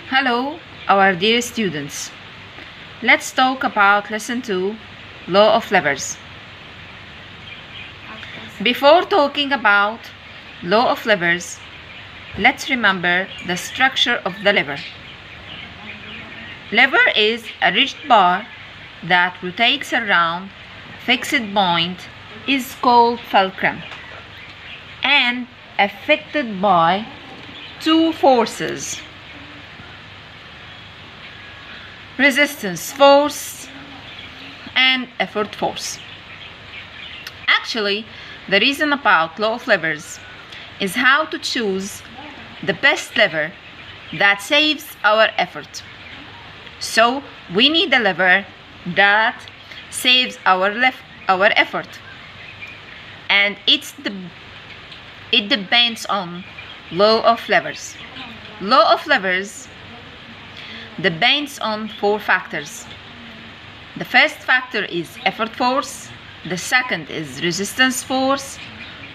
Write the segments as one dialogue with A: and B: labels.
A: Hello, our dear students. Let's talk about lesson 2, law of levers. Before talking about law of levers, let's remember the structure of the lever. Lever is a rigid bar that rotates around fixed point is called fulcrum and affected by two forces: resistance force and effort force. Actually, the reason about law of levers is how to choose the best lever that saves our effort. So we need a lever that saves our effort, and it depends on law of levers. Law of levers depends on four factors. The first factor is effort force, the second is resistance force,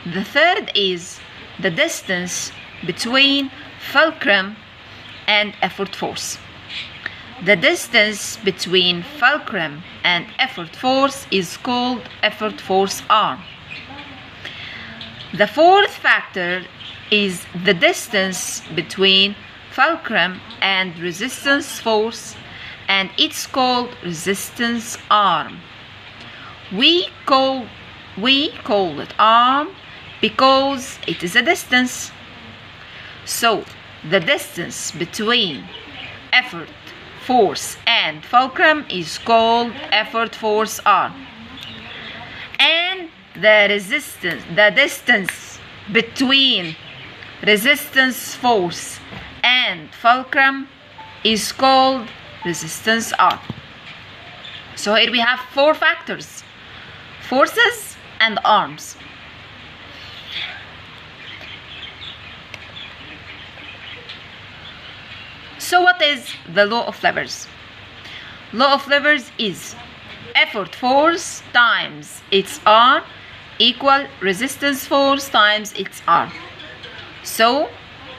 A: the third is the distance between fulcrum and effort force. The distance between fulcrum and effort force is called effort force arm. The fourth factor is the distance between fulcrum and resistance force, and it's called resistance arm. We call it arm because it is a distance. So the distance between effort force and fulcrum is called effort force arm, and the distance between resistance force and fulcrum is called resistance arm. So here we have four factors: forces and arms. So what is the law of levers? Law of levers is effort force times its arm equal resistance force times its arm. So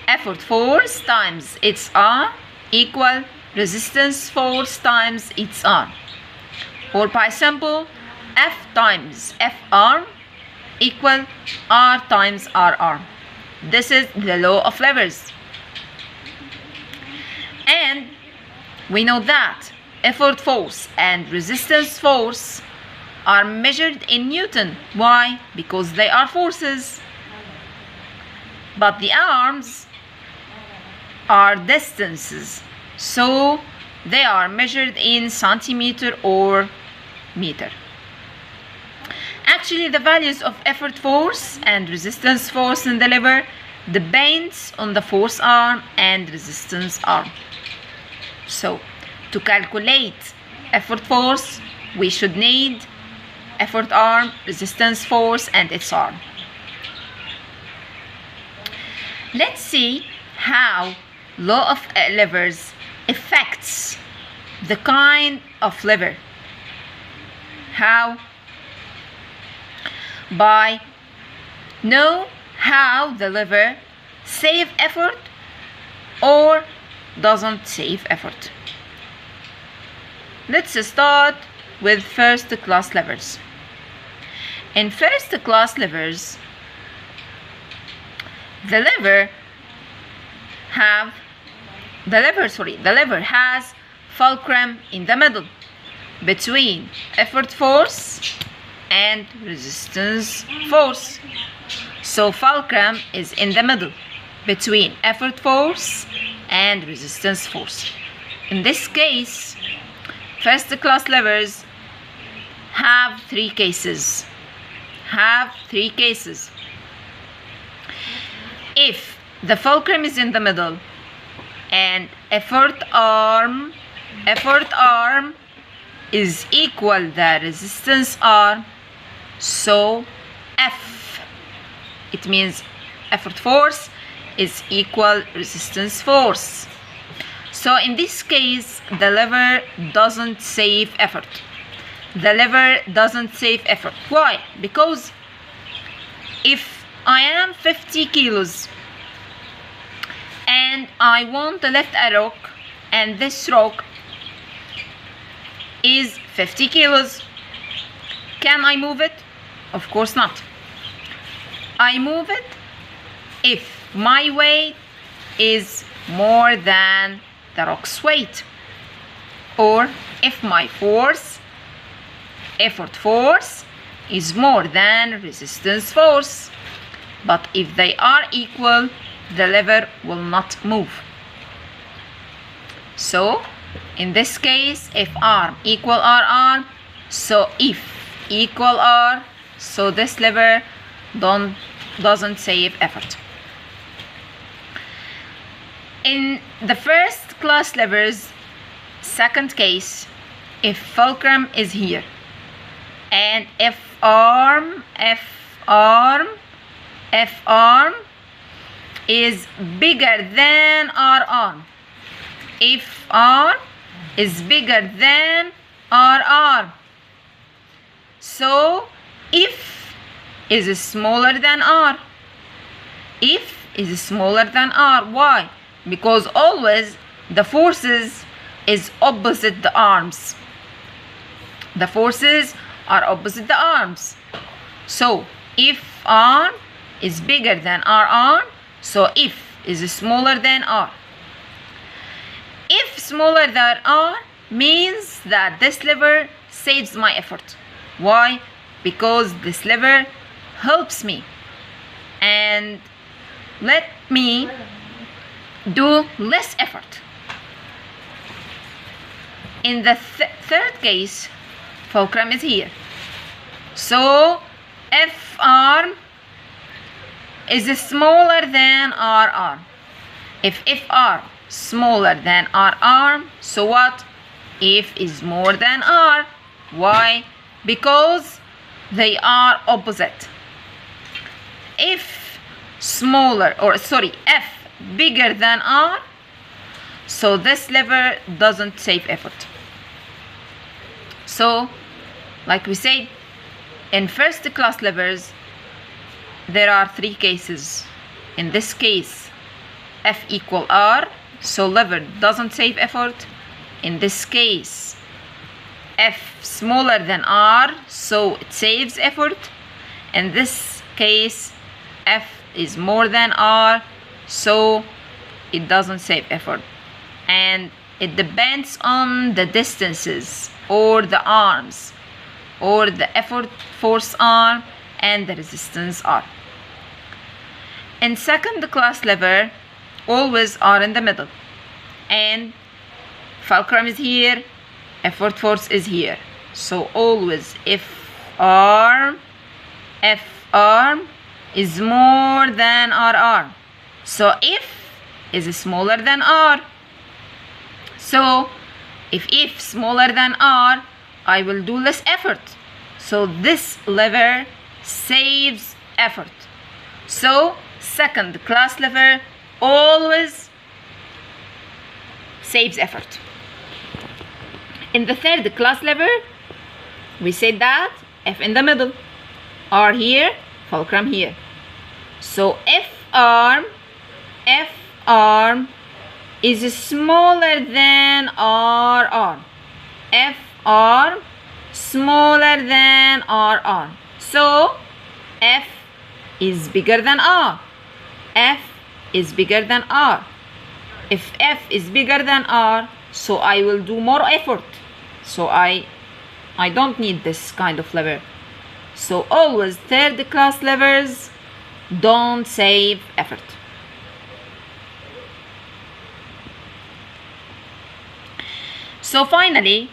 A: effort force times its arm equal resistance force times its arm. Or by simple, F times F arm equal R times R arm. This is the law of levers. And we know that effort force and resistance force are measured in Newton. Why? Because they are forces. But the arms are distances, so they are measured in centimeter or meter. Actually, the values of effort force and resistance force in the lever depends on the force arm and resistance arm. So to calculate effort force, we should need effort arm, resistance force, and its arm. Let's see how law of levers affects the kind of lever. How? By know how the lever save effort or doesn't save effort. Let's start with first class levers. In first class levers, the lever has fulcrum in the middle between effort force and resistance force. So fulcrum is in the middle between effort force and resistance force. In this case, first class levers have three cases. If the fulcrum is in the middle and effort arm is equal the resistance arm, so F, it means effort force is equal resistance force. So in this case, the lever doesn't save effort. Why? Because if I am 50 kilos and I want to lift a rock and this rock is 50 kilos. Can I move it? Of course not. I move it if my weight is more than the rock's weight, or if my effort force is more than resistance force. But if they are equal, the lever will not move. So in this case, if arm equal arm, so if equal R, so this lever doesn't save effort. In the first class levers, second case, if fulcrum is here and F arm is bigger than R arm, if arm is bigger than R arm, so if is smaller than R. If is smaller than R. Why? Because always the forces is opposite the arms. The forces are opposite the arms. So if arm is bigger than R arm, so if is smaller than R. If smaller than R means that this lever saves my effort. Why? Because this lever helps me and let me do less effort. In the third case, fulcrum is here. So F arm is smaller than R arm. If F arm smaller than R arm, so what? F is more than R. Why? Because they are opposite. F bigger than R, so this lever doesn't save effort. So like we said, in first class levers there are three cases. In this case, F equal R, so lever doesn't save effort. In this case, F smaller than R, so it saves effort. In this case, F is more than R, so it doesn't save effort. And it depends on the distances or the arms or the effort force arm and the resistance arm. In second class lever, always are in the middle, and fulcrum is here, effort force is here. So always if arm is more than R arm, so if is smaller than R. So if F smaller than R, I will do less effort. So this lever saves effort. So second class lever always saves effort. In the third class lever, we said that F in the middle, R here, fulcrum here. So F arm is smaller than R arm. F arm smaller than R arm. So F is bigger than R. F is bigger than R. If F is bigger than R, so I will do more effort. So I don't need this kind of lever. So always third class levers don't save effort. So finally,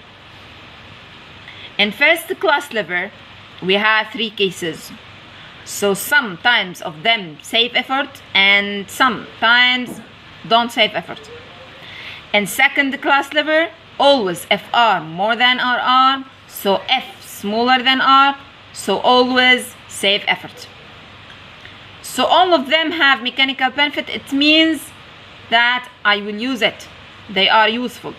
A: in first class lever, we have three cases. So sometimes of them save effort and sometimes don't save effort. In second class lever, always F arm more than R arm, so F smaller than R, so always save effort. So all of them have mechanical benefit. It means that I will use it. They are useful.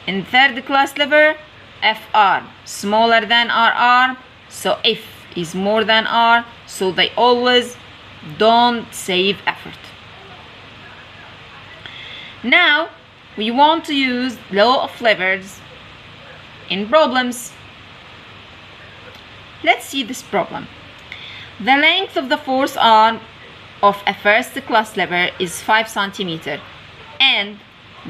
A: In third class lever, F arm smaller than R arm, so F is more than R, so they always don't save effort. Now we want to use law of levers in problems. Let's see this problem. The length of the force arm of a first class lever is 5 cm and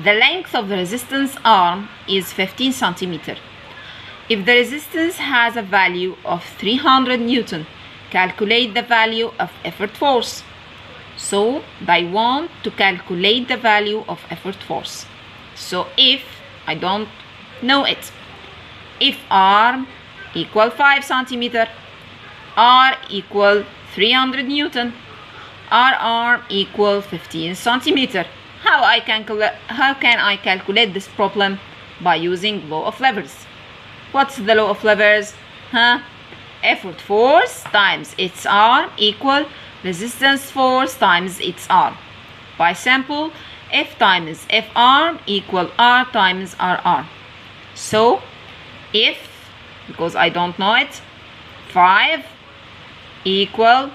A: the length of the resistance arm is 15 cm. If the resistance has a value of 300 Newton, calculate the value of effort force. So I want to calculate the value of effort force. So if I don't know it, if arm equal 5 cm, R equal 300 Newton, R arm equal 15 cm. How can I calculate this problem? By using law of levers. What's the law of levers? Effort force times its arm equal resistance force times its arm. By simple, F times F arm equal R times R arm. So if, because I don't know it, 5 equal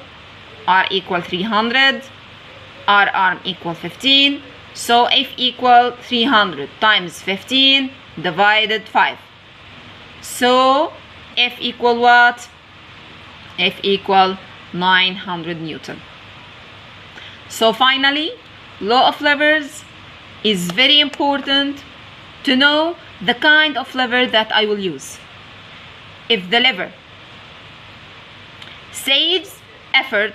A: R equal 300, R arm equal 15. So F equal 300 times 15 divided 5. So F equal what? F equal 900 Newton. So finally, law of levers is very important to know the kind of lever that I will use. If the lever saves effort,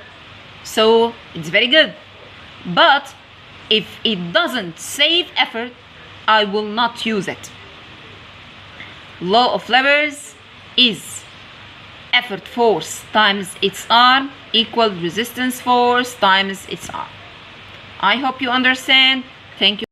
A: so it's very good. But if it doesn't save effort, I will not use it. Law of levers is effort force times its arm equal resistance force times its arm. I hope you understand. Thank you.